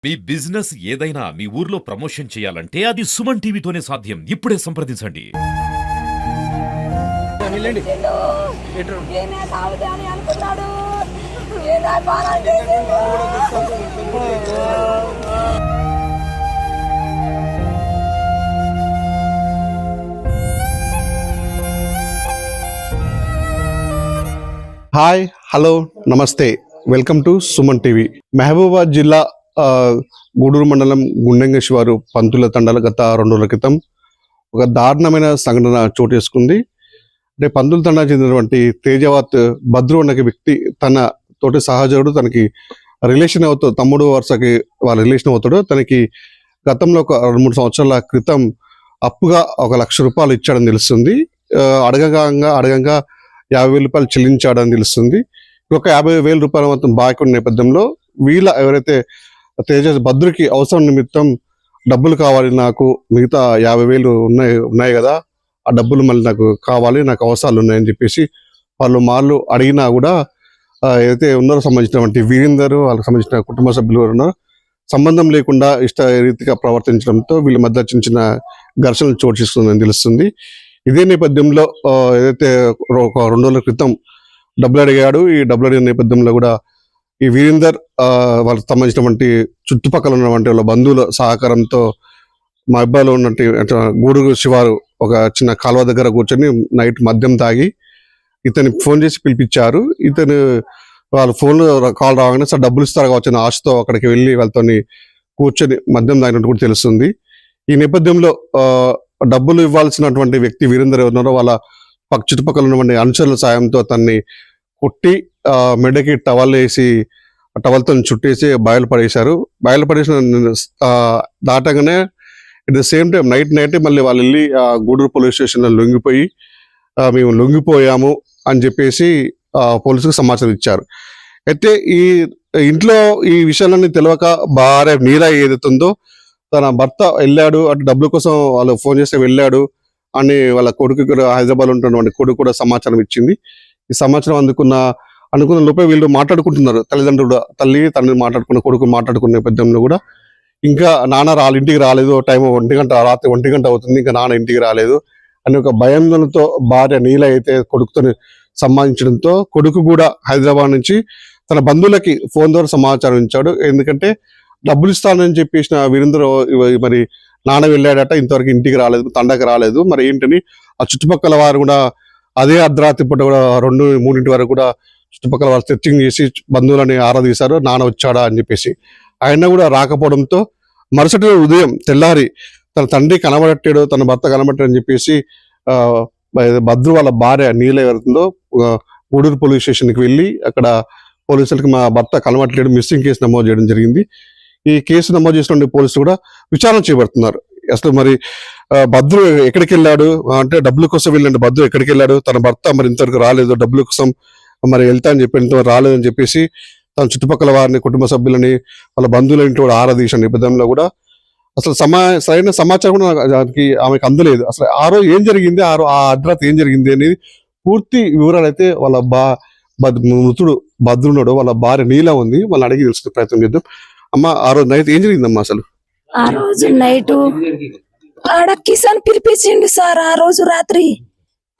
మీ business ఏదైనా మీ ఊర్లో promotion చేయాలంటే అది సుమన్ టీవీతోనే సాధ్యం. ఇప్పుడే సంప్రదించండి. హాయ్ హలో నమస్తే welcome to Suman TV. Mahabubabad జిల్లా గూడూరు మండలం గుండెంగ శివారు పంతుల తండాల గత 2 రోజుల క్రితం ఒక దారుణమైన సంఘటన చోటు చేసుకుంది. అంటే పంతుల తండా చెందినటువంటి తేజవాత్ భద్రు అనే వ్యక్తి తన తోటి సహచరుడు తనకి రిలేషన్ అవుతాడు, తమ్ముడు వరుసకి వాళ్ళ రిలేషన్ అవుతాడు. తనకి గతంలో ఒక 2-3 సంవత్సరాల క్రితం అప్పుగా 1 లక్ష రూపాయలు ఇచ్చాడని తెలుస్తుంది. అడగగా 50,000 రూపాయలు చెల్లించాడని తెలుస్తుంది. ఒక 50,000 రూపాయల మొత్తం బాకీ ఉన్న నేపథ్యంలో వీళ్ళ ఎవరైతే తేజస్ భద్రుకి అవసరం నిమిత్తం డబ్బులు కావాలి, నాకు మిగతా 50,000 ఉన్నాయి కదా, ఆ డబ్బులు మళ్ళీ నాకు కావాలి, నాకు అవసరాలు ఉన్నాయని చెప్పేసి వాళ్ళు అడిగినా కూడా ఏదైతే ఉన్నారో సంబంధించినటువంటి వీరేందర్ వాళ్ళకి సంబంధించిన కుటుంబ సభ్యులు ఉన్నారో సంబంధం లేకుండా ఇష్ట రీతిగా ప్రవర్తించడంతో వీళ్ళ మధ్య చిన్న ఘర్షణలు చోటు చేసుకుందని తెలుస్తుంది. ఇదే నేపథ్యంలో ఏదైతే ఒక 2 రోజుల క్రితం డబ్బులు అడిగాడు. ఈ డబ్బులు అడిగిన నేపథ్యంలో కూడా ఈ వీరేందర్ వాళ్ళకి సంబంధించినటువంటి చుట్టుపక్కల ఉన్నటువంటి వాళ్ళ బంధువుల సహకారంతో మా అబ్బాయిలో ఉన్నట్టు గూడూరు శివారు ఒక చిన్న కాలువ దగ్గర కూర్చొని నైట్ మద్యం తాగి ఇతని ఫోన్ చేసి పిలిపించారు. ఇతను వాళ్ళ ఫోన్లో కాల్ రాగానే సార్ డబ్బులు ఇస్తారు కావచ్చు ఆశతో అక్కడికి వెళ్ళి వాళ్ళతో కూర్చొని మద్యం తాగినట్టు కూడా తెలుస్తుంది. ఈ నేపథ్యంలో డబ్బులు ఇవ్వాల్సినటువంటి వ్యక్తి వీరేందర్ ఉన్నారో వాళ్ళ చుట్టుపక్కల ఉన్నటువంటి అనుచరుల సాయంతో అతన్ని కొట్టి మెడకి టవల్ వేసి టవల్తో చుట్టేసి బయలుపడేశారు. బయలుపడేసిన దాటగానే at the same time night మళ్ళీ వాళ్ళు వెళ్ళి గూడూరు పోలీస్ స్టేషన్లో లొంగిపోయి మేము లొంగిపోయాము అని చెప్పేసి పోలీసుకు సమాచారం ఇచ్చారు. అయితే ఈ ఇంట్లో ఈ విషయాలన్నీ తెలియక భార్య నీరా ఏదైతుందో తన భర్త వెళ్ళాడు అటు డబ్బుల కోసం వాళ్ళు ఫోన్ చేస్తే వెళ్ళాడు అని వాళ్ళ కొడుకు కూడా హైదరాబాద్ ఉంటున్నటువంటి కొడుకు కూడా సమాచారం ఇచ్చింది. ఈ సమాచారం అనుకున్న లోపే వీళ్ళు మాట్లాడుకుంటున్నారు. తల్లిదండ్రులు తల్లి తండ్రి మాట్లాడుకున్న కొడుకు మాట్లాడుకున్న నేపథ్యంలో కూడా ఇంకా నాన్న ఇంటికి రాలేదు, టైం 1 గంట రాత్రి 1 గంట అవుతుంది, ఇంకా నాన్న ఇంటికి రాలేదు అని ఒక భయంతో భార్య నీల అయితే కొడుకుతో సంబంధించడంతో కొడుకు కూడా హైదరాబాద్ నుంచి తన బంధువులకి ఫోన్ ద్వారా సమాచారం ఇచ్చాడు. ఎందుకంటే డబ్బులు ఇస్తానని చెప్పేసిన వీరేంద్ర మరి నాన్న వెళ్ళాడట, ఇంతవరకు ఇంటికి రాలేదు, తండకి రాలేదు, మరి ఏంటని ఆ చుట్టుపక్కల వారు కూడా అదే అర్ధరాత్రి పూట కూడా 2-3 వరకు కూడా చుట్టుపక్కల వాళ్ళు సెర్చింగ్ చేసి బంధువులని ఆరాధిస్తారు నాన్న వచ్చాడా అని చెప్పేసి. ఆయన కూడా రాకపోవడంతో మరుసటి ఉదయం తెల్లారి తన తండ్రి కనబడట్టాడు, తన భర్త కనబట్టాడని చెప్పేసి భద్రు వాళ్ళ భార్య నీల ఎవరుతుందో గూడూరు పోలీస్ స్టేషన్కి వెళ్ళి అక్కడ పోలీసులకి మా భర్త కనబట్టలేడు, మిస్సింగ్ కేసు నమోదు చేయడం జరిగింది. ఈ కేసు నమోదు చేసిన పోలీసులు కూడా విచారణ చేపడుతున్నారు. అసలు మరి భద్రు ఎక్కడికి వెళ్ళాడు అంటే డబ్బుల కోసం వెళ్ళండి, భద్రు ఎక్కడికి వెళ్ళాడు, తన భర్త మరి ఇంతవరకు రాలేదు, డబ్బుల కోసం మరి వెళ్తా అని చెప్పి ఇంతవరకు రాలేదని చెప్పేసి తన చుట్టుపక్కల వారిని కుటుంబ సభ్యులని వాళ్ళ బంధువులంటి కూడా ఆరాధీసిన నేపథ్యంలో కూడా అసలు సరైన సమాచారం కూడా దానికి ఆమెకు అందలేదు. అసలు ఆ రోజు ఏం జరిగింది, ఆ అర్ధరాత్రి ఏం జరిగింది అనేది పూర్తి వివరాలు అయితే వాళ్ళ మృతుడు భద్రున్నాడు, వాళ్ళ భార్య నీలా ఉంది, వాళ్ళని అడిగి తెలుసుకునే ప్రయత్నం చేద్దాం. అమ్మ, ఆ రోజు నైట్ ఏం జరిగిందమ్మా? అసలు ఆ రోజు నైట్ ఆడ కిసాన్ పిలిపించిండు సార్. ఆ రోజు రాత్రి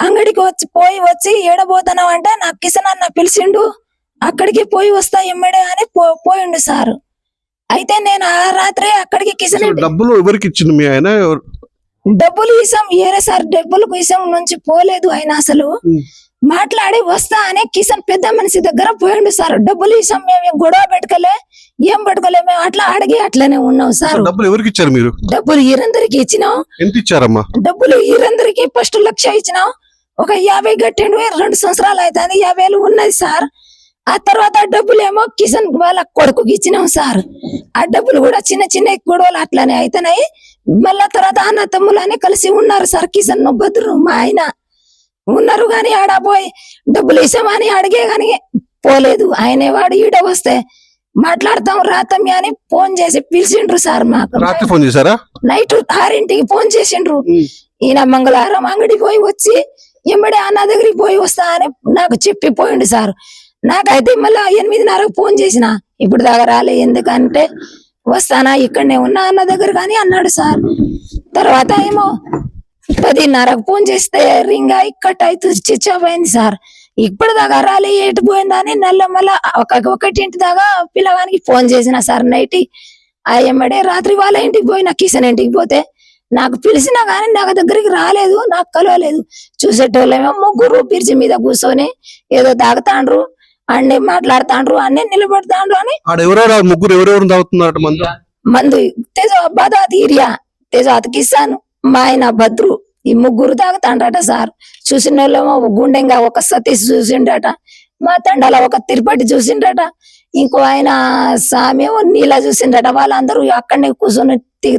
అంగడికి వచ్చి ఏడబోతున్నావు అంటే నాకు కిసాన్ అన్న పిలిచిండు, అక్కడికి పోయి వస్తా ఎమ్మడే అని పోయిండు సార్. అయితే నేను ఆ రాత్రి అక్కడికి కిసాన్ డబ్బులు ఎవరికి ఇచ్చిండు మీ ఆయన? డబ్బులు ఇసాం ఏరే సార్, డబ్బులు ఇసాం నుంచి పోలేదు ఆయన. అసలు మాట్లాడి వస్తా అని కిసాన్ పెద్ద మనిషి దగ్గర పోయిండు సార్. డబ్బులు ఇసాం, మేము గొడవ పెట్టుకోలే, ఏం పెట్టుకోలే, మేము అట్లా అడిగి అట్లనే ఉన్నాం సార్. డబ్బులు ఎవరికి ఇచ్చారు మీరు? డబ్బులు ఈరందరికి ఇచ్చినాం. ఎంత ఇచ్చారమ్మా? డబ్బులు ఈరందరికి ఫస్ట్ 1 లక్ష ఇచ్చినాం, ఒక 50 కట్టిండు, 2 సంవత్సరాలు అవుతుంది, 50,000 ఉన్నది సార్. ఆ తర్వాత డబ్బులు ఏమో కిసాన్ వాళ్ళ కొడుకుకి ఇచ్చినాం సార్. ఆ డబ్బులు కూడా చిన్న గొడవలు అట్లనే అవుతున్నాయి. మళ్ళా తర్వాత అన్న తమ్ములు అని కలిసి ఉన్నారు సార్. కిసాన్ భద్రు మా ఆయన ఉన్నారు గాని ఆడ పోయి డబ్బులు ఇసామని అడిగే గాని పోలేదు. ఆయనే వాడు ఈడ వస్తే మాట్లాడతాం రాతమ్య అని ఫోన్ చేసి పిలిచిండ్రు సార్. మాకు నైట్ 6ంటికి ఫోన్ చేసిండ్రు. ఈయన మంగళవారం అంగడికి పోయి వచ్చి ఎమ్మడే అన్న దగ్గరికి పోయి వస్తా అని నాకు చెప్పిపోయిండు సార్. నాకైతే మళ్ళీ 8:30కు ఫోన్ చేసిన, ఇప్పుడు దాకా రాలే, ఎందుకంటే వస్తానా ఇక్కడనే ఉన్నా అన్న దగ్గర కానీ అన్నాడు సార్. తర్వాత ఏమో 10:30కు ఫోన్ చేస్తే రింగ్ అయి కట్ అయితే స్విచ్ ఆఫ్ అయింది సార్. ఇప్పటిదాకా రాలే ఎటు పోయిందని మళ్ళా 1 దాకా పిల్లగానికి ఫోన్ చేసిన సార్ నైట్. ఎమ్మడే రాత్రి వాళ్ళ ఇంటికి పోయిన కిషన్ ఇంటికి పోతే నాకు పిలిచినా కానీ నాకు దగ్గరికి రాలేదు, నాకు కలవలేదు. చూసేటోళ్ళేమో ముగ్గురు బ్రిడ్జి మీద కూర్చొని ఏదో తాగుతాండ్రు, అన్నీ మాట్లాడుతాండ్రు, అన్నీ నిలబడతాండ్రు అని. ముగ్గురు ఎవరెవరు తాగుతున్నారు మందు బదాత్ ఏరియా తేజాత్ కిసాన్ మా ఆయన భద్రు ఈ ముగ్గురు తాగుతాండ్రట సార్. చూసిన వాళ్ళేమో గుండెంగా ఒక సతీష్ చూసిండట, మా తండాల ఒక తిరుపతి చూసిండట, ఇంకో ఆయన సామేమో నీలా చూసిండట. వాళ్ళందరూ అక్కడనే కూర్చొని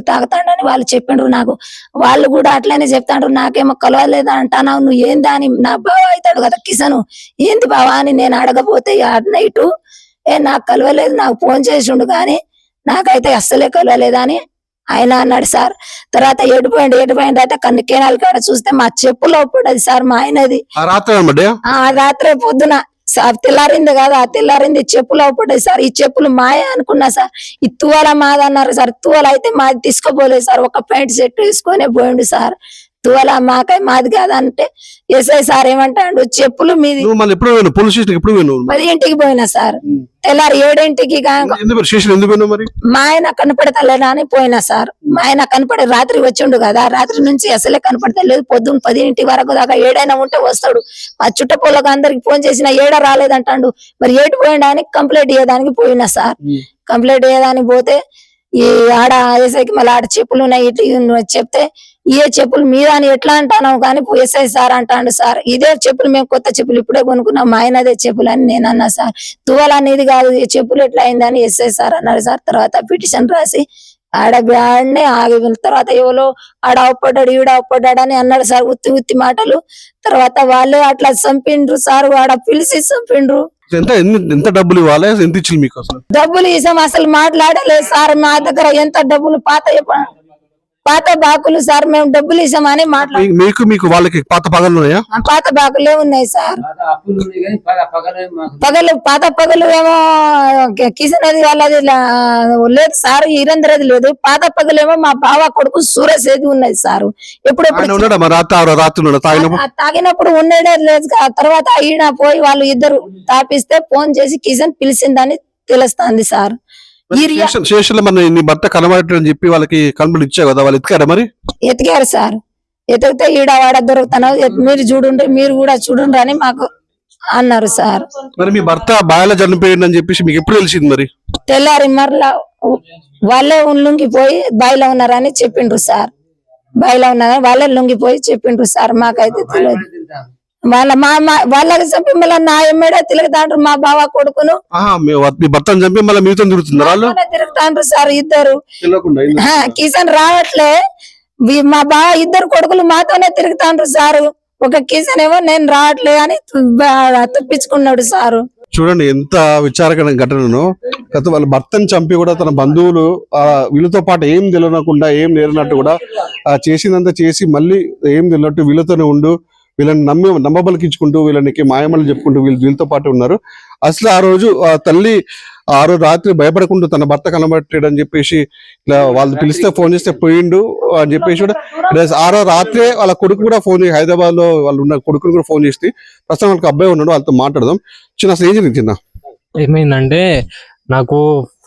తాగుతాడని వాళ్ళు చెప్పిండ్రు నాకు. వాళ్ళు కూడా అట్లనే చెప్తాండ్రు, నాకేమో కలవలేదా అంటానా, నువ్వు ఏందా అని. నా బావ అవుతాడు కదా కిసను, ఏంది బావా అని నేను అడగపోతే నైటు నాకు కలవలేదు, నాకు ఫోన్ చేసిండు కానీ నాకైతే అస్సలే కలవలేదని ఆయన అన్నాడు సార్. తర్వాత ఎడిపోయింది అంటే కన్ను కేనాల కాడ చూస్తే మా చెప్పులో పడ్డది సార్ మా ఆయనది. రాత్రే పొద్దున తెల్లారింది కదా, తెల్లారింది చెప్పులు పడ్డది సార్. ఈ చెప్పులు మాయ అనుకున్నా సార్. ఈ తువాల మాదన్నారు సార్. తువాల అయితే మాది తీసుకోపోలేదు సార్, ఒక ప్యాంట్ సెట్ వేసుకొని పోయిండు సార్. తువాల మాది కాదంటే ఎస్ఐ సార్ ఏమంటాడు, చెప్పులు మీది. ఎప్పుడు 10ంటికి పోయినా సార్, తెల్లారి 7ంటికి మా ఆయన కనపడతలేదా అని పోయినా సార్. మా ఆయన కనపడే రాత్రి వచ్చిండు కదా, రాత్రి నుంచి అసలే కనపడతలేదు. పొద్దున్న 10 వరకు దాకా ఏడైనా ఉంటే వస్తాడు. మా చుట్టపోళ్ళకి అందరికి ఫోన్ చేసిన ఏడ రాలేదంటాడు. మరి ఏటు పోయిండా అని కంప్లైంట్ ఇవ్వడానికి పోయినా సార్. కంప్లైంట్ ఇవ్వడానికి పోతే ఈ ఆడ ఎస్ఐకి మళ్ళీ ఆడ చెప్పులు ఉన్నాయి ఇట్లా చెప్తే, ఏ చెప్పులు మీద అని ఎట్లా అంటాను కానీ ఎస్ఐ సార్ అంటాడు సార్, ఇదే చెప్పులు మేము కొత్త చెప్పులు ఇప్పుడే కొనుక్కున్నాం, మా ఆయనదే చెప్పులు అని నేను అన్నా సార్. తువాల అనేది కాదు, ఈ చెప్పులు ఎట్లా అయిందని ఎస్ఐ సార్ అన్నాడు సార్. తర్వాత పిటిషన్ రాసి ఆడనే ఆగి తర్వాత ఎవరో ఆడ అవపడ్డాడు ఈడ అవపడ్డాడు అని అన్నాడు సార్, ఉత్తి మాటలు. తర్వాత వాళ్ళే అట్లా చంపిండ్రు సార్, ఆడ పిలిచి చంపిండ్రు. ఎంత డబ్బులు ఇవ్వాలి, ఎంత ఇచ్చింది మీకు? డబ్బులు ఇసాం అసలు మాట్లాడలేదు సార్. మా దగ్గర ఎంత డబ్బులు పాత బాకులు సార్, మేము డబ్బులు ఇసామని మాట్లాడు. మీకు వాళ్ళకి పాత పగలు ఉన్నాయా? పాత బాకులే ఉన్నాయి సార్. పాత పగలు ఏమో కిషన్ అది వాళ్ళది లేదు సార్, ఈరంద్రది లేదు. పాత పగలేమో మా బావ కొడుకు సూరజ్ ఏది ఉన్నది సార్. తాగినప్పుడు ఉండేదే లేదు. తర్వాత ఈయన పోయి వాళ్ళు ఇద్దరు తాపిస్తే ఫోన్ చేసి కిషన్ పిలిచిందని తెలుస్తుంది సార్. నీ భర్త కనబడటం చెప్పి వాళ్ళకి కంప్లైంట్ ఇచ్చావు కదా, వాళ్ళు ఎత్తుకారా? మరి ఎతికారు సార్. ఎతికితే ఈడ దొరుకుతాను, మీరు చూడండి, మీరు కూడా చూడండి అని మాకు అన్నారు సార్. మరి మీ భర్త బాగా చనిపోయింది అని చెప్పేసి మీకు ఎప్పుడు తెలిసింది? మరి తెల్లారి మరలా వాళ్ళే లొంగిపోయి బాయిలో ఉన్నారని చెప్పిండ్రు సార్. బాయిలో ఉన్నారని వాళ్ళే లొంగిపోయి చెప్పిండ్రు సార్. మాకైతే తెలియదు. వాళ్ళకి చంపి మళ్ళీ నా ఎమ్మడే తిరుగుతాండ్రు మా బావ కొడుకును. మీ భర్తను చంపి మళ్ళీ మీతో తిరుగుతాండ్రు సార్ ఇద్దరు. కిషన్ రావట్లే, మా బావ ఇద్దరు కొడుకులు మాతోనే తిరుగుతాండ్రు సారు. ఒక కిషన్ ఏమో నేను రావట్లే అని తప్పించుకున్నాడు సారు. చూడండి ఎంత విచారకరమైన ఘటనను. వాళ్ళ భర్తను చంపి కూడా తన బంధువులు వీళ్ళతో పాటు ఏం తెలియకుండా ఏం లేనట్టు కూడా చేసిందంతా చేసి మళ్ళీ ఏం తెలియనట్టు వీళ్ళతోనే ఉండు, వీళ్ళని నమ్మబలికించుకుంటూ వీళ్ళకి మాయమలు చెప్పుకుంటూ వీళ్ళతో పాటు ఉన్నారు. అసలు ఆ రోజు తల్లి రాత్రి భయపడకుండా తన భర్త కనబట్టాడని చెప్పేసి ఇట్లా వాళ్ళు పిలిస్తే ఫోన్ చేస్తే పోయిండు అని చెప్పేసి కూడా ఆ రోజు రాత్రే వాళ్ళ కొడుకు కూడా ఫోన్ చేసి, హైదరాబాద్ లో వాళ్ళు ఉన్న కొడుకుని కూడా ఫోన్ చేసి ప్రస్తుతం వాళ్ళకి అబ్బాయి ఉన్నాడు, వాళ్ళతో మాట్లాడదాం. చిన్న అసలు ఏం జరిగింది? చిన్న ఏమైందంటే నాకు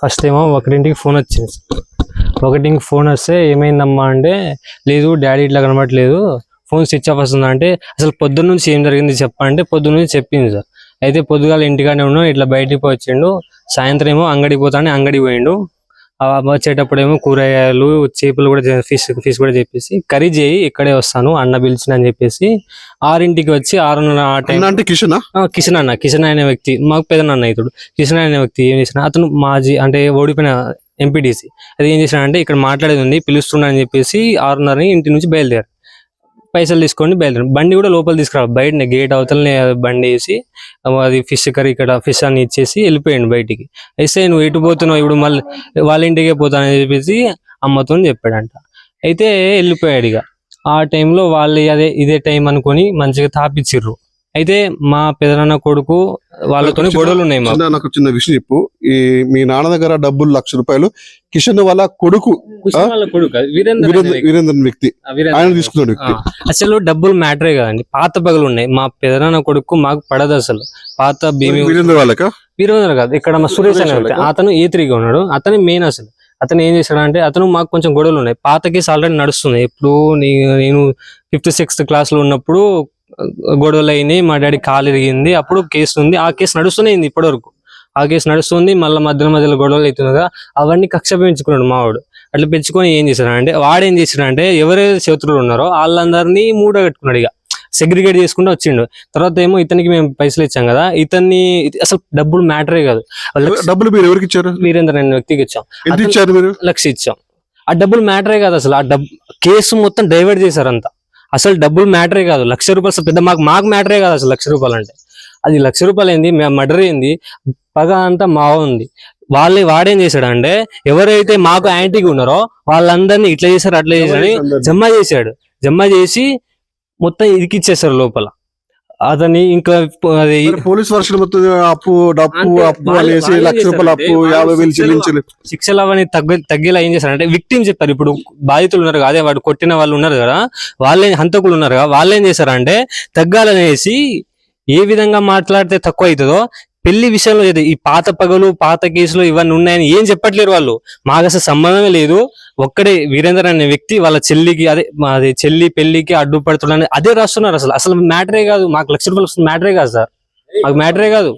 ఫస్ట్ ఏమో 1ంటికి ఫోన్ వచ్చింది. 1ంటికి ఫోన్ వస్తే ఏమైందమ్మా అంటే, లేదు డాడీ ఇట్లా కనబడట్లేదు, ఫోన్ స్విచ్ ఆఫ్ వస్తుందా అంటే, అసలు పొద్దున్న నుంచి ఏం జరిగింది చెప్పంటే పొద్దున్న నుంచి చెప్పింది సార్. అయితే పొద్దుగాల ఇంటికానే ఉన్నాం, ఇట్లా బయటికి వచ్చిండు, సాయంత్రం ఏమో అంగడికి పోతానే అంగడికి పోయిండు. వచ్చేటప్పుడు ఏమో కూరగాయలు చేపలు కూడా ఫిష్ కూడా చెప్పేసి కర్రీ చేయి ఇక్కడే వస్తాను అన్న పిలిచిన అని చెప్పేసి 6ంటికి వచ్చి 6:30 ఆ టైం కిషన్ అనే వ్యక్తి మాకు పెదనాన్న ఇతడు. కిషన్ అనే వ్యక్తి ఏం చేసిన, అతను మాజీ అంటే ఓడిపోయిన ఎంపీటీసీ. అది ఏం చేసిన అంటే, ఇక్కడ మాట్లాడేది ఉంది పిలుస్తున్నా అని చెప్పేసి 6:30 ఇంటి నుంచి బయలుదేరారు. పైసలు తీసుకొని బయలుదేరారు. బండి కూడా లోపల తీసుకురావాలి, బయటనే గేట్ అవతలనే బండి వేసి అది ఫిష్ కర్రీ ఇక్కడ ఫిష్ అని ఇచ్చేసి వెళ్ళిపోయాడు బయటికి. అయితే నువ్వు ఎటు పోతున్నావు, ఇప్పుడు మళ్ళీ వాళ్ళ ఇంటికే పోతానని చెప్పేసి అమ్మతో చెప్పాడంట. అయితే వెళ్ళిపోయాడు. ఇక ఆ టైంలో వాళ్ళు ఇదే టైం అనుకొని మంచిగా తాపిచ్చిర్రు. అయితే మా పెదనాన్న కొడుకు వాళ్ళతో గొడవలు ఉన్నాయి మాకు. నాకు చిన్న విషయం చెప్పు. ఈ మీ నాన్న దగ్గర డబ్బులు ₹1,00,000 కిషన్ వాళ్ళ కొడుకు కుషన్ వాళ్ళ కొడుకు వీరేంద్ర అనే వ్యక్తి. వీరేంద్రన్ వ్యక్తి వీరేంద్ర ఆయన తీసుకున్నాడు వ్యక్తి. అసలు డబ్బులు మ్యాటరే కదండి, పాత పగలు ఉన్నాయి. మా పెదనాన్న కొడుకు మాకు పడదు అసలు. పాత భీమి వీరేంద్ర వాళ్ళక వీరేంద్ర కాదు, ఇక్కడ మా సురేష్ అనే వ్యక్తి, అతను A3 గా ఉన్నాడు. అతను మెయిన్ అసలు. అతను ఏం చేశాడంటే, అతను మాకు కొంచెం గొడవలు ఉన్నాయి. పాత కేసు ఆల్రెడీ నడుస్తుంది. ఇప్పుడు నేను 5th 6th క్లాస్ లో ఉన్నప్పుడు గొడవలు అయినాయి, మా డాడీ కాలు ఇరిగింది, అప్పుడు కేసు ఉంది. ఆ కేసు నడుస్తూనే ఉంది ఇప్పటి వరకు. ఆ కేసు నడుస్తుంది, మళ్ళీ మధ్యలో గొడవలు అవుతుందిగా, అవన్నీ కక్ష పెంచుకున్నాడు మావాడు. అట్లా పెంచుకొని ఏం చేశాడంటే, వాడేం చేశాడంటే ఎవరైతే శత్రువులు ఉన్నారో వాళ్ళందరినీ మూడ కట్టుకున్నాడు. ఇక సెగ్రిగేట్ చేసుకుంటూ వచ్చిండు. తర్వాత ఏమో ఇతనికి మేము పైసలు ఇచ్చాం కదా, ఇతన్ని అసలు డబ్బులు మ్యాటరే కాదు. డబ్బులు మీరు ఎవరికి ఇచ్చారు? వీరేంద్ర అనే వ్యక్తికి ఇచ్చాం. ఎంత ఇచ్చారు మీరు? 1,00,000 ఇచ్చాం. ఆ డబ్బులు మ్యాటరే కాదు అసలు. ఆ డబ్బు కేసు మొత్తం డైవర్ట్ చేశారు అంతా. అసలు డబ్బులు మ్యాటరే కాదు. ₹1,00,000 అసలు పెద్ద మాకు మ్యాటరే కాదు అసలు. ₹1,00,000 అంటే అది ₹1,00,000 ఏంది, మర్డర్ ఏంది, పగ అంతా మా ఉంది. వాడేం చేశాడు అంటే, ఎవరైతే మాకు యాంటీగా ఉన్నారో వాళ్ళందరినీ ఇట్లా చేశారు అట్లా చేశారని జమ చేసి మొత్తం ఇరికిచ్చేసారు లోపల. అతని ఇంకా అది పోలీస్ వర్షన్ మొత్తం అప్పు అనేసి ₹1,00,000 అప్పు 50,000 చెల్లించలేదు. శిక్షలు అవన్నీ తగ్గేలా ఏం చేశారంటే, విక్టిమ్ చెప్పారు. ఇప్పుడు బాధితులు ఉన్నారు కదా, అదే వాడు కొట్టిన వాళ్ళు ఉన్నారు కదా, హంతకులు ఉన్నారు కదా, వాళ్ళు ఏం చేశారంటే తగ్గాలనేసి ఏ విధంగా మాట్లాడితే తక్కువ అవుతుందో పెళ్లి విషయంలో ఈ పాత పగలు పాత కేసులు ఇవన్నీ ఉన్నాయని ఏం చెప్పట్లేరు వాళ్ళు. మాకు అసలు సంబంధమే లేదు. ఒక్కడే వీరేంద్ర అనే వ్యక్తి వాళ్ళ చెల్లికి అదే చెల్లి పెళ్లికి అడ్డుపడుతున్నాడని అదే రాస్తున్నారు. అసలు మ్యాటరే కాదు. మాకు ₹1,00,000 మ్యాటరే కాదు సార్, మాకు మ్యాటరే కాదు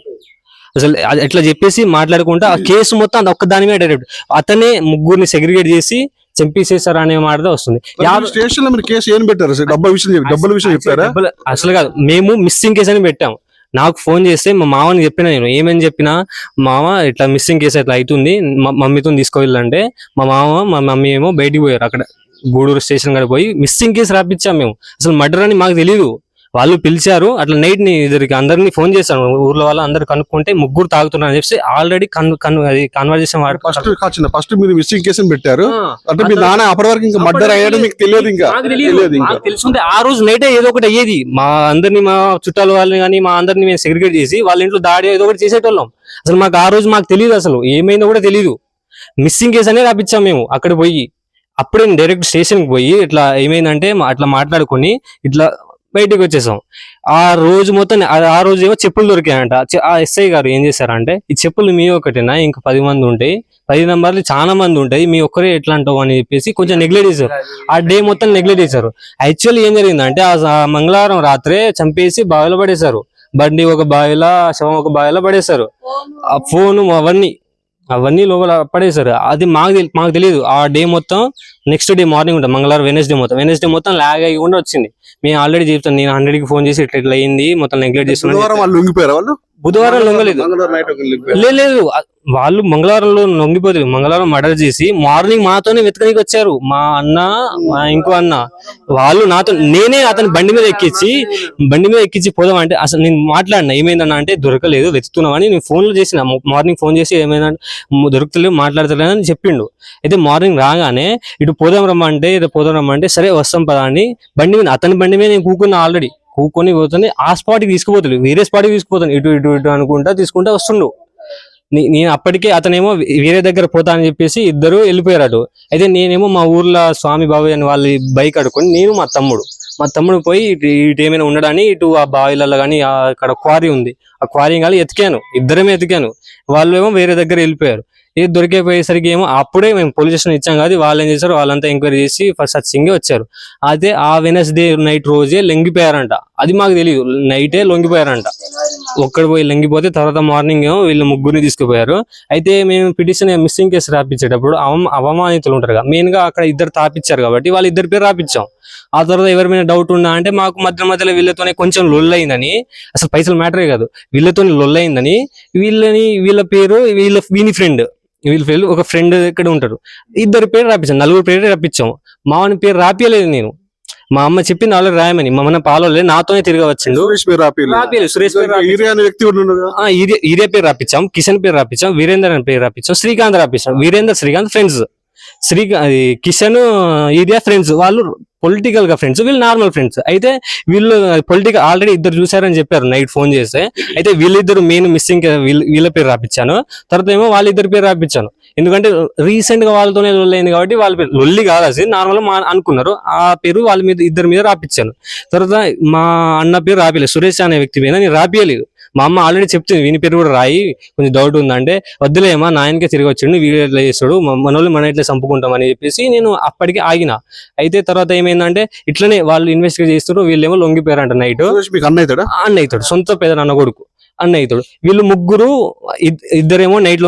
అసలు. ఎట్లా చెప్పేసి మాట్లాడుకుంటా ఆ కేసు మొత్తం అది ఒక్క దాని మీద డైరెక్ట్ అతనే ముగ్గురిని సెగ్రిగేట్ చేసి చంపేసేసారు అనే మాట వస్తుంది. స్టేషన్ లో మీరు కేసు ఏం పెట్టారు? డబ్బుల విషయం చెప్పారా? అసలు కాదు, మేము మిస్సింగ్ కేసు అని పెట్టాం. నాకు ఫోన్ చేస్తే మా మామని చెప్పిన, నేను ఏమని చెప్పినా, మామ ఇట్లా మిస్సింగ్ కేసు ఇట్లా అవుతుంది, మమ్మీతో తీసుకువెళ్ళంటే మా మమ్మీ ఏమో బయటికి పోయారు. అక్కడ గూడూరు స్టేషన్ కాడ పోయి మిస్సింగ్ కేసు రాపిచ్చాం మేము. అసలు మర్డర్ అని మాకు తెలియదు. వాళ్ళు పిలిచారు. అట్లా నైట్ ని అందరినీ ఫోన్ చేశాను, ఊర్లో వాళ్ళు అందరు కనుక్కుంటే ముగ్గురు తాగుతున్నారు అని చెప్పి ఆల్రెడీ కన్వర్జేషన్ ఫస్ట్ మీరు మిస్సింగ్ కేసు పెట్టారు. అంటే మీ నాన్న అప్పటి వరకు ఇంకా మర్డర్ అయ్యాడు మీకు తెలియదు? ఇంకా తెలుసుంటే ఆ రోజు నైటే ఏదో ఒకటి అయ్యేది. మా అందరినీ, మా చుట్టాల వాళ్ళని కానీ మా అందరినీ మేము సెగ్రిగేట్ చేసి వాళ్ళ ఇంట్లో దాడి ఏదో ఒకటి చేసేటోళ్ళం. అసలు మాకు ఆ రోజు మాకు తెలియదు, అసలు ఏమైందో కూడా తెలియదు. మిస్సింగ్ కేసు అనే రాపిచ్చాం మేము అక్కడ పోయి. అప్పుడే డైరెక్ట్ స్టేషన్ కి పోయి ఇట్లా ఏమైందంటే అట్లా మాట్లాడుకుని ఇట్లా బయటకు వచ్చేసాం. ఆ రోజు మొత్తం ఆ రోజు ఏమో చెప్పులు దొరికాయంట. ఆ ఎస్ఐ గారు ఏం చేశారంటే, ఈ చెప్పులు మీ ఒకటేనా, ఇంకా 10 మంది ఉంటాయి, 10 నెంబర్లు చాలా మంది ఉంటాయి, మీ ఒక్కరే ఎట్లా అంటావు అని చెప్పేసి కొంచెం నెగ్లెక్ట్ చేశారు. ఆ డే మొత్తం నెగ్లెక్ట్ చేశారు. యాక్చువల్లీ ఏం జరిగిందంటే, ఆ మంగళవారం రాత్రే చంపేసి బావిలో పడేశారు. బండి ఒక బావిలో, శవం ఒక బావిలో పడేశారు. ఆ ఫోను అవన్నీ లోపల పడేశారు. అది మాకు తెలియదు. ఆ డే మొత్తం నెక్స్ట్ డే మార్నింగ్ ఉంటుంది, మంగళవారం వెనస్డే మొత్తం లాగ్ అయ్యి కూడా వచ్చింది. మేము ఆల్రెడీ చెప్తాను, నేను 100కి ఫోన్ చేసి ఇట్లా అయింది, మొత్తం నెగ్లెక్ట్ చేస్తున్నాను. బుధవారం లొంగలేదు, లేదు వాళ్ళు మంగళవారంలో లొంగిపోతుంది. మంగళవారం మర్డర్ చేసి మార్నింగ్ మాతోనే వెతకనికి వచ్చారు. మా అన్న, మా ఇంకో అన్న, వాళ్ళు నేనే అతని బండి మీద ఎక్కించి పోదాం అంటే, అసలు నేను మాట్లాడినా ఏమైందన్నా అంటే, దొరకలేదు వెతుకుతున్నామని నేను ఫోన్లో చేసిన. మార్నింగ్ ఫోన్ చేసి ఏమైందంటే దొరుకుతలేదు, మాట్లాడతలేదు అని చెప్పిండు. అయితే మార్నింగ్ రాగానే ఇటు పోదాం రమ్మంటే సరే వస్తాం పదా అని అతని బండి మీద నేను కూకున్నా. ఆల్రెడీ కూకొని పోతుంది. ఆ స్పాట్కి తీసుకుపోతుంది, వేరే స్పాట్కి తీసుకుపోతాను. ఇటు అనుకుంటా తీసుకుంటా వస్తుండు. నేను అప్పటికే అతనేమో వేరే దగ్గర పోతా అని చెప్పేసి ఇద్దరు వెళ్ళిపోయారు అటు. అయితే నేనేమో మా ఊర్లో స్వామి బాబాయ్ అని వాళ్ళ బైక్ అడుకొని నేను మా తమ్ముడు పోయి ఇటు ఏమైనా ఉండడాని ఇటు ఆ బావిలలో కానీ అక్కడ క్వారీ ఉంది, ఆ క్వారీ కానీ ఇద్దరమే ఎతికాను. వాళ్ళు ఏమో వేరే దగ్గర వెళ్ళిపోయారు. ఇది దొరికిపోయేసరికి ఏమో అప్పుడే మేము పోలీస్ స్టేషన్ ఇచ్చాం కాదు, వాళ్ళు ఏం చేశారు, వాళ్ళంతా ఎంక్వైరీ చేసి ఫస్ట్ సర్చింగే వచ్చారు. అయితే ఆ వెనస్డే నైట్ రోజే లొంగిపోయారంట. అది మాకు తెలియదు, నైటే లొంగిపోయారంట. ఒక్కడు పోయి లొంగిపోతే తర్వాత మార్నింగ్ ఏమో వీళ్ళు ముగ్గురిని తీసుకుపోయారు. అయితే మేము పిటిషన్ మిస్సింగ్ కేసు రాపించేటప్పుడు అవమానితులు ఉంటారు కదా, మెయిన్ గా అక్కడ ఇద్దరు తాపించారు కాబట్టి వాళ్ళ ఇద్దరు పేరు రాపించాం. ఆ తర్వాత ఎవరిమైనా డౌట్ ఉన్నా అంటే మాకు మధ్యలో వీళ్ళతోనే కొంచెం లొల్లయిందని, అసలు పైసలు మ్యాటరే కాదు, వీళ్ళతో లొల్లయిందని వీళ్ళ పేరు వీని ఫ్రెండ్, ఒక ఫ్రెండ్ ఇక్కడ ఉంటారు, ఇద్దరు పేరు రాపించాం, 4 పేరు రాపించాం. మామని పేరు రాపియలేదు నేను. మా అమ్మ చెప్పింది ఆల్రెడీ రాయమని, మా అమ్మ పాలలే నాతోనే తిరగవచ్చిండు. సురేష్ ఈరియా పేరు రాపించాం, కిషన్ పేరు రాపించాం, వీరేందర్ అని పేరు రాపించాం, శ్రీకాంత్ రాపించాం. Srikanth friends, Kishan area friends, వాళ్ళు పొలిటికల్ గా ఫ్రెండ్స్, వీళ్ళు నార్మల్ ఫ్రెండ్స్. అయితే వీళ్ళు పొలిటికల్ ఆల్రెడీ ఇద్దరు చూసారని చెప్పారు నైట్ ఫోన్ చేస్తే. అయితే వీళ్ళిద్దరు మెయిన్ మిస్సింగ్, వీళ్ళ పేరు రాపించాను. తర్వాత ఏమో వాళ్ళిద్దరి పేరు రాపించాను. ఎందుకంటే రీసెంట్ గా వాళ్ళతోనే లొల్లైంది కాబట్టి వాళ్ళ పేరు లొల్లి కాదు, అది నార్మల్ అనుకున్నారు. ఆ పేరు వాళ్ళ మీద ఇద్దరి మీద రాపించాను. తర్వాత మా అన్న పేరు రాపిలేదు, సురేష్ అనే వ్యక్తి మీద నేను రాపియలేదు. మా అమ్మ ఆల్రెడీ చెప్తుంది వీని పేరు కూడా రాయి, కొంచెం డౌట్ ఉందంటే వద్దులేమా నాయనకే తిరిగి వచ్చిండు, వీడియో ఎట్లా చేస్తాడు, మనోళ్ళు మన ఇట్లా చంపుకుంటామని చెప్పేసి నేను అప్పటికి ఆగిన. అయితే తర్వాత ఏమైందంటే ఇట్లనే వాళ్ళు ఇన్వెస్టిగేట్ చేస్తారు, వీళ్ళేమో లొంగిపోయారంట నైట్. మీకు అన్న అవుతాడా? అన్న అవుతాడు, సొంత పెద్ద నాన్న కొడుకు అన్న అవుతాడు. వీళ్ళు ముగ్గురు ఇద్దరేమో నైట్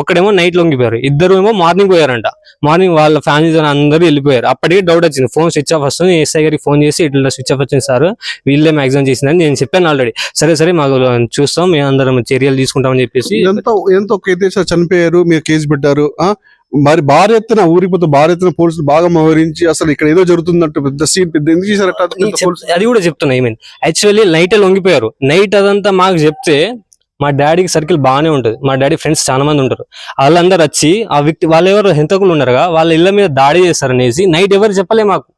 ఒక్కడేమో నైట్ లొంగిపోయారు, ఇద్దరు ఏమో మార్నింగ్ పోయారంట. మార్నింగ్ వాళ్ళ ఫ్యామిలీస్ అందరూ వెళ్ళిపోయారు. అప్పటికే డౌట్ వచ్చింది, ఫోన్ స్విచ్ ఆఫ్ వస్తుంది. ఎస్ఐ గారికి ఫోన్ చేసి ఇట్లా స్విచ్ ఆఫ్ వచ్చింది సార్, వీళ్ళే మ్యాక్సిమం చేసిందని నేను చెప్పాను ఆల్రెడీ. సరే మాకు చూస్తాం, మేము అందరం చర్యలు తీసుకుంటామని చెప్పేసి. ఎంతో ఒక కేసు చనిపోయారు, మీరు కేసు పెట్టారు. మరి భారీ ఎత్తున ఊరిపోతే భారీ ఎత్తున పోలీసులు బాగా మోహరించి అసలు ఇక్కడ ఏదో జరుగుతుందంటే పెద్ద సీన్ పెద్ద ఎందుకు చేశారట? అది కూడా చెప్తున్నా. ఏమైంది యాక్చువల్లీ నైట్ లొంగిపోయారు. నైట్ అదంతా మాకు చెప్తే మా డాడీకి సర్కిల్ బాగానే ఉంటుంది, మా డాడీ ఫ్రెండ్స్ చాలా మంది ఉంటారు. వాళ్ళందరూ వచ్చి ఆ వ్యక్తి వాళ్ళు ఎవరు హంతకులు ఉన్నారుగా వాళ్ళ ఇళ్ల మీద దాడి చేస్తారనేసి నైట్ ఎవరు చెప్పలే మాకు.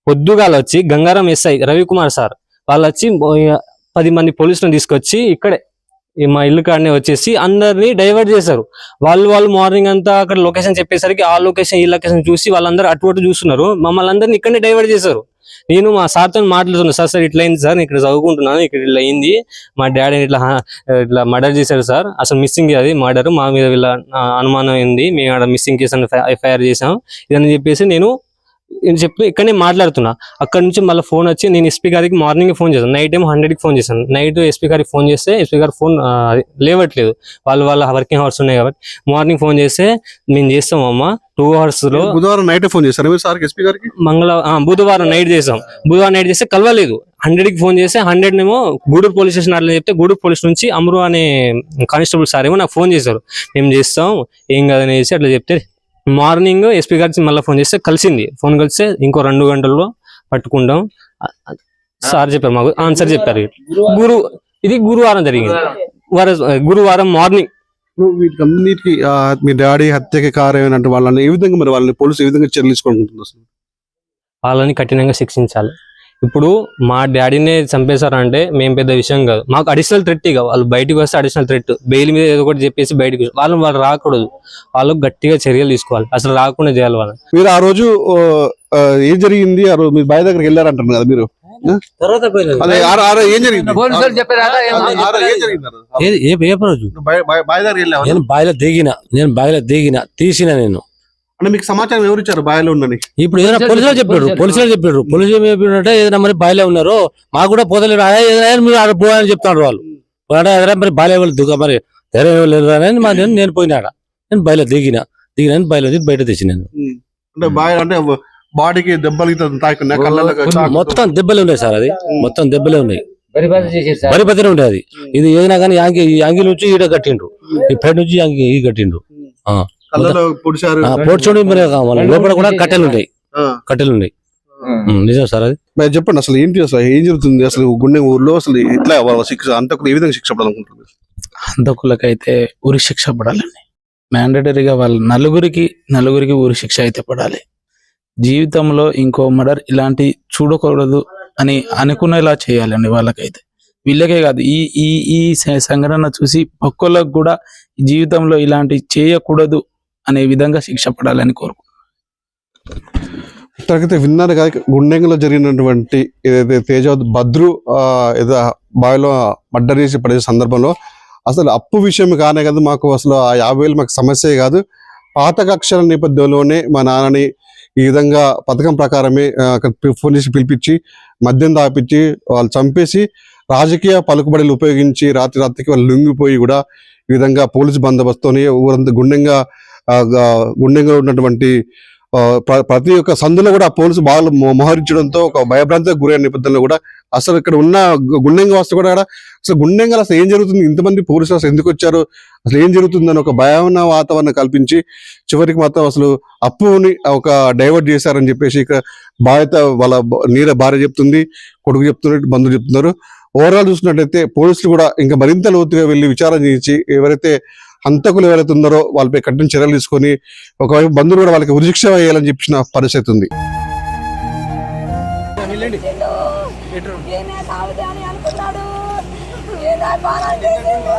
పొద్దుగాల వచ్చి గంగారం ఎస్ఐ రవికుమార్ సార్ వాళ్ళు వచ్చి 10 మంది పోలీసులను తీసుకొచ్చి ఇక్కడే మా ఇల్లు కాడనే వచ్చేసి అందరినీ డైవర్ట్ చేశారు. వాళ్ళు మార్నింగ్ అంతా అక్కడ లొకేషన్ చెప్పేసరికి ఆ లొకేషన్ ఈ లొకేషన్ చూసి వాళ్ళందరూ అటు చూస్తున్నారు, మమ్మల్ని అందరినీ ఇక్కడనే డైవర్ట్ చేశారు. నేను మా సార్తో మాట్లాడుతున్నా, సార్ ఇట్లా అయింది సార్, నేను ఇక్కడ చదువుకుంటున్నాను, ఇక్కడ ఇట్లా అయింది, మా డాడీని ఇట్లా మర్డర్ చేశారు సార్, అసలు మిస్సింగ్ అది మర్డర్, మా మీద వీళ్ళ అనుమానం అయింది, మేము ఆడ మిస్సింగ్ కేసు ఎఫ్ఐఆర్ చేసాం ఇదని చెప్పేసి నేను చెప్పి ఇక్కడనే మాట్లాడుతున్నా. అక్కడ నుంచి మళ్ళీ ఫోన్ వచ్చి నేను ఎస్పీ గారికి మార్నింగ్ ఫోన్ చేశాను, నైట్ ఏమో 100కి ఫోన్ చేశాను. నైట్ ఎస్పీ గారికి ఫోన్ చేస్తే ఎస్పీ గారు ఫోన్ లేవట్లేదు, వాళ్ళ వర్కింగ్ అవర్స్ ఉన్నాయి కాబట్టి. మార్నింగ్ ఫోన్ చేస్తే మేము చేస్తాం అమ్మ 2 hours లో. బుధవారం నైట్ ఫోన్ చేశారు మీరు సార్ ఎస్పీ గారికి? బుధవారం నైట్ చేసాం. బుధవారం నైట్ చేస్తే కలవలేదు. 100కి ఫోన్ చేస్తే 100 ఏమో గూడూరు పోలీస్ స్టేషన్ అట్లా చెప్తే గూడూరు పోలీస్ నుంచి అమరు అనే కానిస్టేబుల్ సార్ ఏమో నాకు ఫోన్ చేశారు, మేము చేస్తాం ఏం కాదనేసి అట్లా చెప్తే. మార్నింగ్ ఎస్పీ గారికి మళ్ళీ ఫోన్ చేస్తే కలిసింది. ఫోన్ కలిస్తే ఇంకో 2 గంటల్లో పట్టుకుంటాం సార్ చెప్పారు మాకు. ఆన్సర్ చెప్పారు. ఇది గురువారం జరిగింది, గురువారం మార్నింగ్. వీటికి మీ డాడీ హత్యకి కారణం వాళ్ళని ఏ విధంగా మరి వాళ్ళని పోలీసు ఏ విధంగా చర్యలు తీసుకుంటుంది అసలు? వాళ్ళని కఠినంగా శిక్షించాలి. ఇప్పుడు మా డాడీనే చంపేశారంటే మేము పెద్ద విషయం కాదు, మాకు అడిషనల్ థ్రెట్. ఇక వాళ్ళు బయటకు వస్తే అడిషనల్ థ్రెట్, బెయిల్ మీద ఏదో ఒకటి చెప్పేసి బయటకు వాళ్ళు రాకూడదు, వాళ్ళకు గట్టిగా చర్యలు తీసుకోవాలి, అసలు రాకుండా చేయాలి వాళ్ళని. మీరు ఆ రోజు ఏం జరిగింది? ఆ రోజు మీరు బాయ్ దగ్గరికి వెళ్ళారంటారు కదా మీరు, ఏం జరిగింది? నేను బాయిలో దిగిన తీసిన నేను. అంటే మీకు సమాచారం ఎవరు ఇచ్చారు బాయిలో ఉందని? ఇప్పుడు ఏదైనా పోలీసులు చెప్పారు పోలీసులు ఏం చెప్పినట్టే ఏదైనా మరి బాయిలో ఉన్నారు, మాకు కూడా పోతలేరు, మీరు ఆడ పోయాలని చెప్తాడు వాళ్ళు. పోయాడా మరి బాయిలో దిగా మరి ధైర్యం లేదు అని నేను పోయినాడ. నేను బాయిలో దిగిన బాయిలో బయట తెచ్చినాను. అంటే బాయ్ అంటే బాడీకి దెబ్బలు మొత్తం దెబ్బలే ఉన్నాయి సార్, అది మొత్తం దెబ్బలే ఉన్నాయి, బరిపతినే ఉండే అది. ఇది ఏదైనా కానీ యాంగి నుంచి ఈడ కట్టిండ్రు, ఈ పై నుంచి ఈ కట్టిండ్రు, పొడిచోడు. లోపల కూడా కట్టెలు ఉన్నాయి. నిజం సార్ అది. చెప్పండి అసలు ఏంటి, అసలు ఏం జరుగుతుంది అసలు గుండె ఊర్లో? అసలు ఇట్లా శిక్ష అంతకులు ఏ విధంగా శిక్ష పడాలనుకుంటున్నారు? హంతకులకైతే ఉరి శిక్ష పడాలండి, మ్యాండేటరీగా వాళ్ళు నలుగురికి ఉరి శిక్ష అయితే పడాలి. జీవితంలో ఇంకో మర్డర్ ఇలాంటి చూడకూడదు అని అనుకునేలా చేయాలండి వాళ్ళకైతే. వీళ్ళకే కాదు, ఈ సంఘటన చూసి పక్కలకు కూడా జీవితంలో ఇలాంటి చేయకూడదు అనే విధంగా శిక్ష పడాలని కోరుకుంటున్నాను. ఇక్కడికైతే విన్నారు కదా, గుండెంగలో జరిగినటువంటి ఏదైతే తేజ భద్రు ఏదో బావిలో మర్డర్ చేసి పడే సందర్భంలో అసలు అప్పు విషయం కానే కాదు, మాకు అసలు ఆ 50,000 మాకు సమస్యే కాదు. పాత కక్షల నేపథ్యంలోనే మా నాన్నని ఈ విధంగా పథకం ప్రకారమే ఫోన్ చేసి పిలిపించి మద్యం దాపించి వాళ్ళు చంపేసి రాజకీయ పలుకుబడులు ఉపయోగించి రాత్రికి వాళ్ళు లొంగిపోయి కూడా ఈ విధంగా పోలీసు బందోబస్తుని ఊరంతా గుండెంగా ఉన్నటువంటి ప్రతి ఒక్క సందులో కూడా పోలీసు బాగా మోహరించడంతో ఒక భయభ్రాంతికి గురైన నేపథ్యంలో కూడా అసలు ఇక్కడ ఉన్న గుండెంగ వస్తు కూడా అసలు గుండెంగలు అసలు ఏం జరుగుతుంది, ఇంతమంది పోలీసులు అసలు ఎందుకు వచ్చారు, అసలు ఏం జరుగుతుందని ఒక భయాన వాతావరణం కల్పించి చివరికి మాత్రం అసలు అప్పుని ఒక డైవర్ట్ చేశారని చెప్పేసి ఇక్కడ బాధ్యత వాళ్ళ నీడ భార్య చెప్తుంది, కొడుకు చెప్తున్నట్టు బంధువులు చెప్తున్నారు. ఓవరాల్ చూసినట్లయితే పోలీసులు కూడా ఇంకా మరింత లోతుగా వెళ్ళి విచారణ చేసి ఎవరైతే హంతకులు ఎవరైతే ఉన్నారో వాళ్ళపై కఠిన చర్యలు తీసుకొని ఒకవైపు బంధువులు కూడా వాళ్ళకి ఉరిశిక్ష వేయాలని చెప్పిన పరిస్థితి ఉంది. ఇచ్చిండు. ఈయనే తాగుదే అని అనుకున్నాడు. ఈయన పాలన చేసిండు.